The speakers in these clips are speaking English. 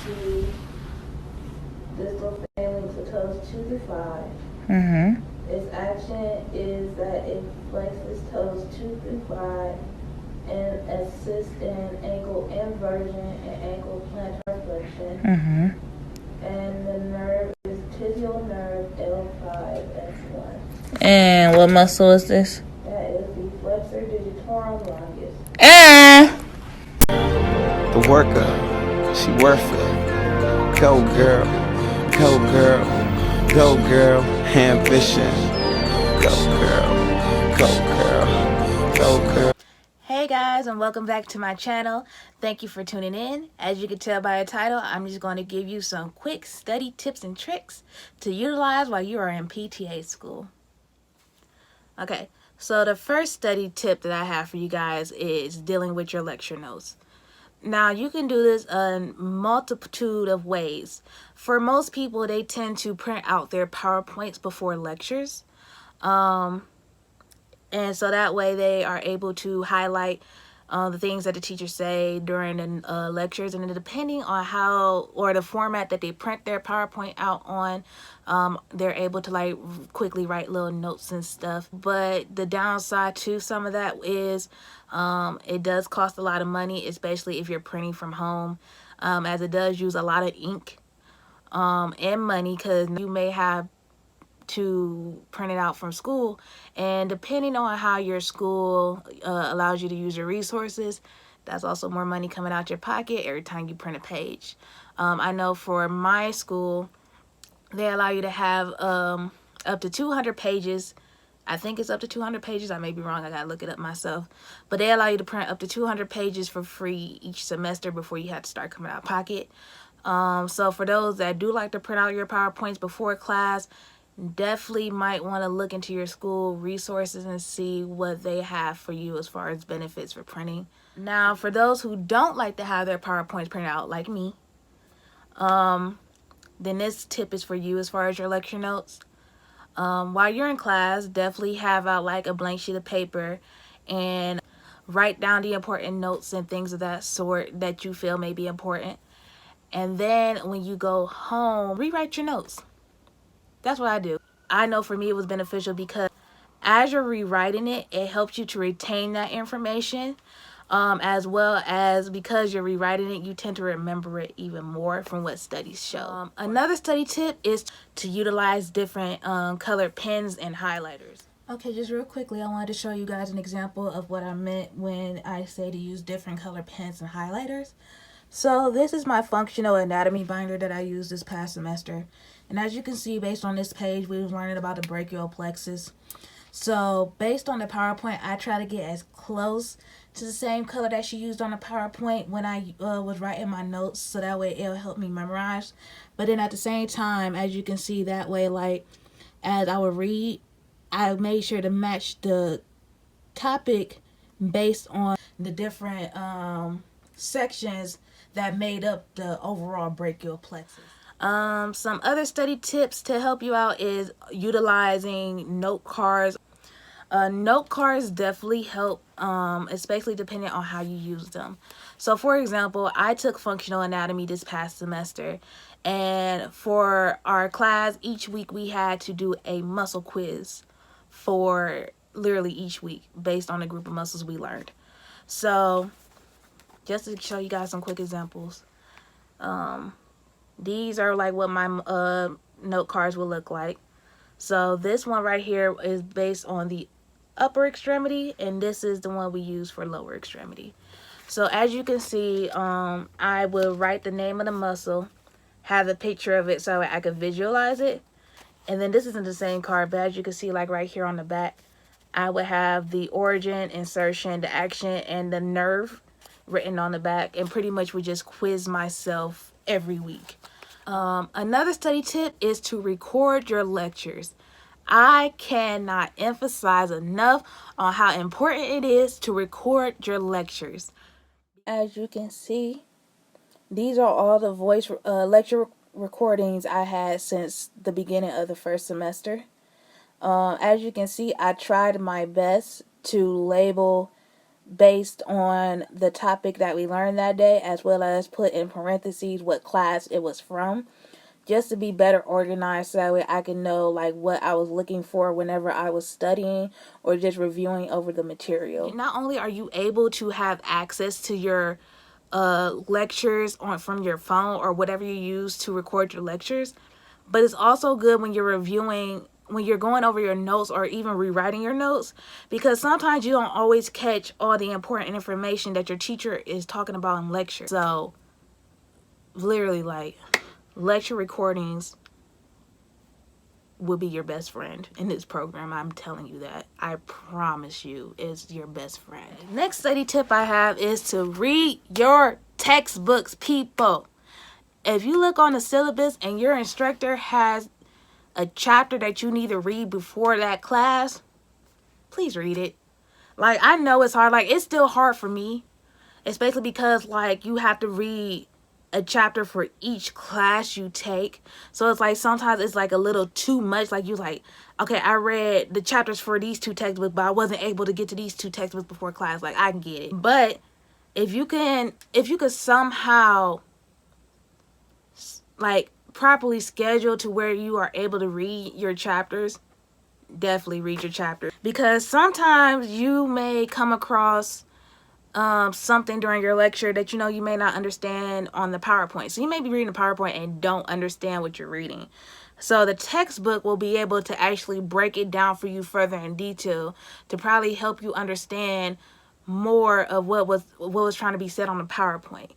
see this little family to toes 2 to 5. Mm-hmm. Its action is that it flexes toes 2 through 5 and assists in ankle inversion and ankle plantar flexion. Mm-hmm. And the nerve is tibial nerve L5S1. And what muscle is this? That is the flexor digitorum longus. The worker, she worth it. Go girl, go girl, go girl, ambition. Go girl, go girl, go girl. Hey guys, and welcome back to my channel. Thank you for tuning in. As you can tell by the title, I'm just going to give you some quick study tips and tricks to utilize while you are in PTA school. Okay, so the first study tip that I have for you guys is dealing with your lecture notes. Now, you can do this in multitude of ways. For most people, they tend to print out their PowerPoints before lectures. And so that way they are able to highlight the things that the teachers say during the lectures, and then depending on how or the format that they print their PowerPoint out on, they're able to like quickly write little notes and stuff. But the downside to some of that is it does cost a lot of money, especially if you're printing from home, as it does use a lot of ink and money, because you may have to print it out from school, and depending on how your school allows you to use your resources, that's also more money coming out your pocket every time you print a page. I know for my school, they allow you to have up to 200 pages. I think it's up to 200 pages. I may be wrong. I gotta look it up myself. But they allow you to print up to 200 pages for free each semester before you have to start coming out of pocket. So for those that do like to print out your PowerPoints before class, definitely might want to look into your school resources and see what they have for you as far as benefits for printing. Now, for those who don't like to have their PowerPoints printed out like me, then this tip is for you as far as your lecture notes. While you're in class, definitely have out like a blank sheet of paper and write down the important notes and things of that sort that you feel may be important. And then when you go home, rewrite your notes. That's what I do. I know for me it was beneficial because as you're rewriting it, it helps you to retain that information, as well as because you're rewriting it, you tend to remember it even more from what studies show. Another study tip is to utilize different colored pens and highlighters. Okay, just real quickly, I wanted to show you guys an example of what I meant when I say to use different color pens and highlighters. So this is my functional anatomy binder that I used this past semester. And as you can see, based on this page, we was learning about the brachial plexus. So based on the PowerPoint, I try to get as close to the same color that she used on the PowerPoint when I was writing my notes, so that way it'll help me memorize. But then at the same time, as you can see, that way, like, as I would read, I made sure to match the topic based on the different sections that made up the overall brachial plexus. Some other study tips to help you out is utilizing note cards. Note cards definitely help, especially depending on how you use them. So for example, I took functional anatomy this past semester, and for our class, each week we had to do a muscle quiz for literally each week based on the group of muscles we learned. So just to show you guys some quick examples, these are like what my note cards will look like. So this one right here is based on the upper extremity, and this is the one we use for lower extremity. So as you can see, I will write the name of the muscle, have a picture of it so I could visualize it, and then this isn't the same card, but as you can see, like right here on the back, I would have the origin, insertion, the action, and the nerve written on the back, and pretty much would just quiz myself every week. Another study tip is to record your lectures. I cannot emphasize enough on how important it is to record your lectures. As you can see, these are all the voice lecture recordings I had since the beginning of the first semester. As you can see, I tried my best to label based on the topic that we learned that day, as well as put in parentheses what class it was from, just to be better organized so that way I can know like what I was looking for whenever I was studying or just reviewing over the material. Not only are you able to have access to your lectures from your phone or whatever you use to record your lectures, but it's also good when you're reviewing, when you're going over your notes or even rewriting your notes, because sometimes you don't always catch all the important information that your teacher is talking about in lecture. So literally, like, lecture recordings will be your best friend in this program. I'm telling you that. I promise you, it's your best friend. Next study tip I have is to read your textbooks, people. If you look on the syllabus and your instructor has a chapter that you need to read before that class, please read it. Like, I know it's hard. Like, it's still hard for me, especially because, like, you have to read a chapter for each class you take. So it's like sometimes it's like a little too much. Like, you like, okay, I read the chapters for these 2 textbooks, but I wasn't able to get to these 2 textbooks before class. Like, I can get it. But if you could somehow like properly schedule to where you are able to read your chapters, definitely read your chapter, because sometimes you may come across something during your lecture that you may not understand on the PowerPoint. So you may be reading the PowerPoint and don't understand what you're reading. So the textbook will be able to actually break it down for you further in detail to probably help you understand more of what was trying to be said on the PowerPoint.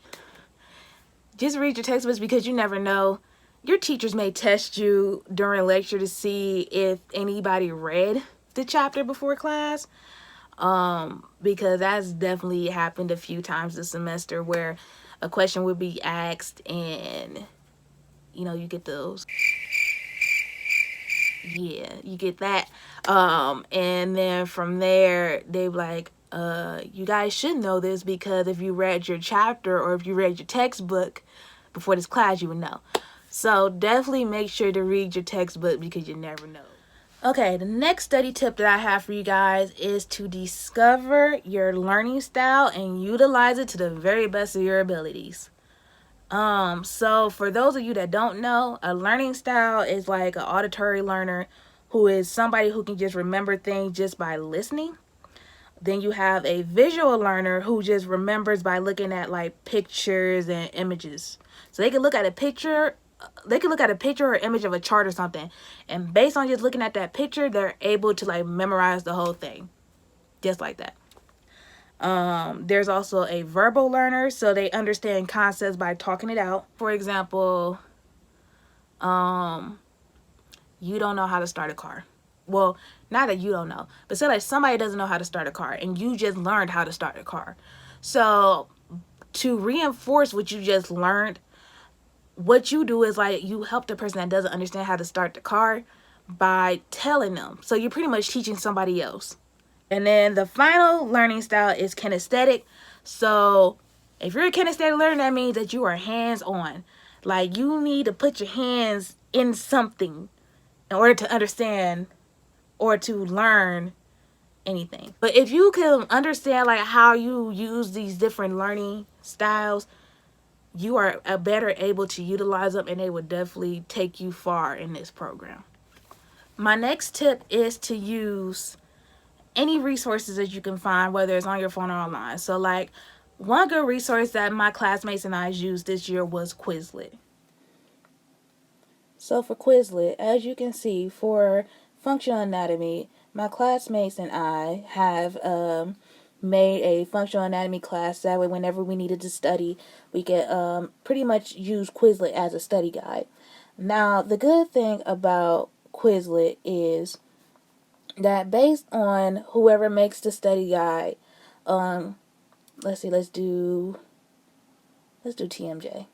Just read your textbooks, because you never know. Your teachers may test you during lecture to see if anybody read the chapter before class. Because that's definitely happened a few times this semester where a question would be asked and you get those, yeah, you get that, and then from there they be like, you guys should know this, because if you read your chapter or if you read your textbook before this class, you would know. So definitely make sure to read your textbook, because you never know. Okay, the next study tip that I have for you guys is to discover your learning style and utilize it to the very best of your abilities. So for those of you that don't know, a learning style is like an auditory learner, who is somebody who can just remember things just by listening. Then you have a visual learner who just remembers by looking at like pictures and images. So they can look at a picture or image of a chart or something, and based on just looking at that picture, they're able to like memorize the whole thing just like that. There's also a verbal learner, so they understand concepts by talking it out. For example, you don't know how to start a car. Well, not that you don't know, but say like somebody doesn't know how to start a car and you just learned how to start a car. So to reinforce what you just learned, what you do is like you help the person that doesn't understand how to start the car by telling them. So you're pretty much teaching somebody else. And then the final learning style is kinesthetic. So if you're a kinesthetic learner, that means that you are hands-on. Like, you need to put your hands in something in order to understand or to learn anything. But if you can understand like how you use these different learning styles, you are better able to utilize them, and they will definitely take you far in this program. My next tip is to use any resources that you can find, whether it's on your phone or online. So like, one good resource that my classmates and I used this year was Quizlet. So for Quizlet, as you can see, for functional anatomy, my classmates and I have made a functional anatomy class. That way, whenever we needed to study, we could pretty much use Quizlet as a study guide. Now, the good thing about Quizlet is that based on whoever makes the study guide, let's do TMJ.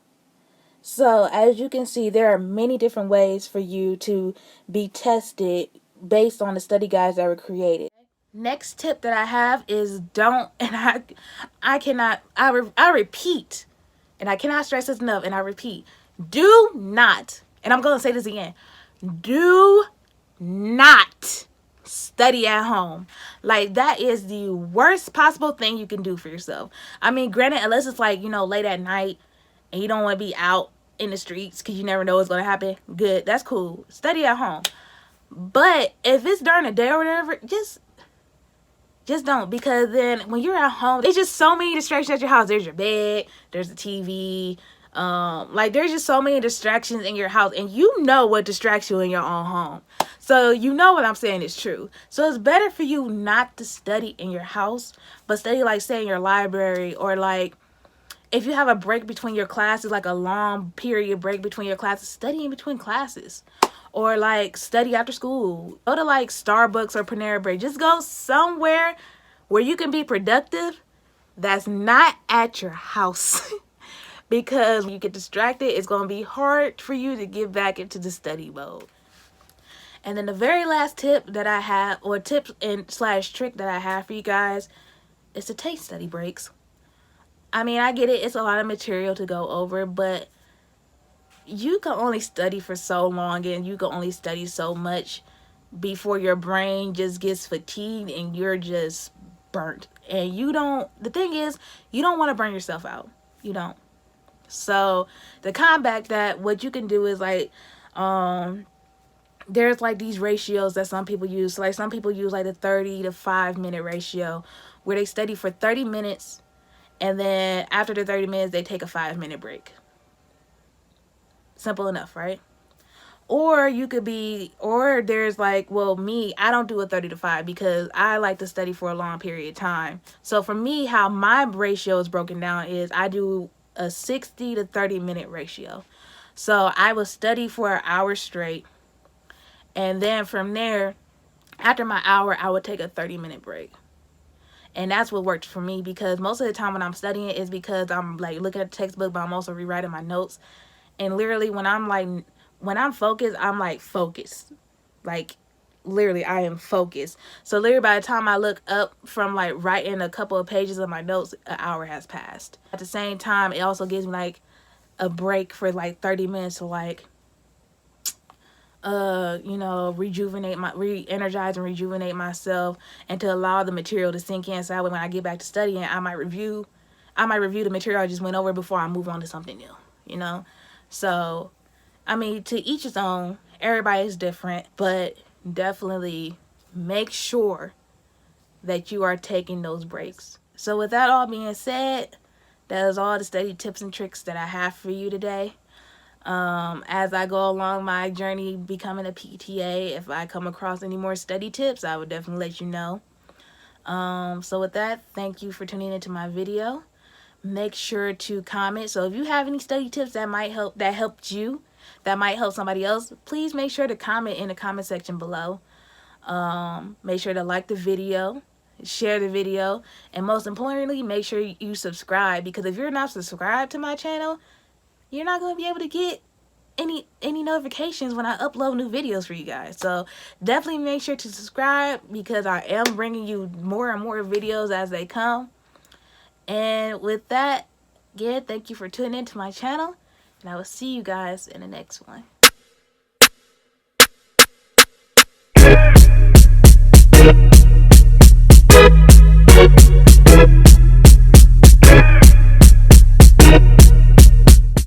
So as you can see, there are many different ways for you to be tested based on the study guides that were created. Next tip that I have is don't, and I repeat, and I cannot stress this enough, and I repeat, do not, and I'm going to say this again, do not study at home. Like, that is the worst possible thing you can do for yourself. I mean, granted, unless it's like, you know, late at night and you don't want to be out in the streets because you never know what's going to happen, good, that's cool. Study at home. But if it's during the day or whatever, just don't, because then when you're at home, there's just so many distractions at your house. There's your bed, there's the TV, like, there's just so many distractions in your house, and you know what distracts you in your own home. So you know what I'm saying is true. So it's better for you not to study in your house, but study, like, say, in your library, or like if you have a break between your classes, like a long period break between your classes, study in between classes. Or like study after school. Go to like Starbucks or Panera Bread. Just go somewhere where you can be productive that's not at your house. Because when you get distracted, it's going to be hard for you to get back into the study mode. And then the very last tip that I have, or tip and slash trick that I have for you guys, is to take study breaks. I mean, I get it. It's a lot of material to go over, but you can only study for so long, and you can only study so much before your brain just gets fatigued and you're just burnt. And you don't, the thing is, you don't want to burn yourself out. You don't. So to combat that, what you can do is like, there's like these ratios that some people use. So like some people use like the 30 to 5 minute ratio, where they study for 30 minutes and then after the 30 minutes they take a 5-minute break. Simple enough, right? Or you could be, or there's like, well, me, I don't do a 30 to 5 because I like to study for a long period of time. So for me, how my ratio is broken down is I do a 60 to 30 minute ratio. So I will study for an hour straight, and then from there, after my hour, I would take a 30-minute break. And that's what worked for me, because most of the time when I'm studying is because I'm like looking at the textbook, but I'm also rewriting my notes. And literally when I'm focused, I'm like focused. Like literally I am focused. So literally by the time I look up from like writing a couple of pages of my notes, an hour has passed. At the same time, it also gives me like a break for like 30 minutes to like you know, re-energize and rejuvenate myself, and to allow the material to sink in, so that when I get back to studying, I might review the material I just went over before I move on to something new, you know. So I mean, to each his own. Everybody is different, but definitely make sure that you are taking those breaks. So with that all being said, that is all the study tips and tricks that I have for you today. As I go along my journey becoming a PTA, if I come across any more study tips, I would definitely let you know. So with that, thank you for tuning into my video. Make sure to comment. So if you have any study tips that might help, that helped you, that might help somebody else, please make sure to comment in the comment section below. Make sure to like the video, share the video, and most importantly, make sure you subscribe, because if you're not subscribed to my channel, you're not going to be able to get any notifications when I upload new videos for you guys. So definitely make sure to subscribe, because I am bringing you more and more videos as they come. And with that, again, thank you for tuning into my channel, and I will see you guys in the next one.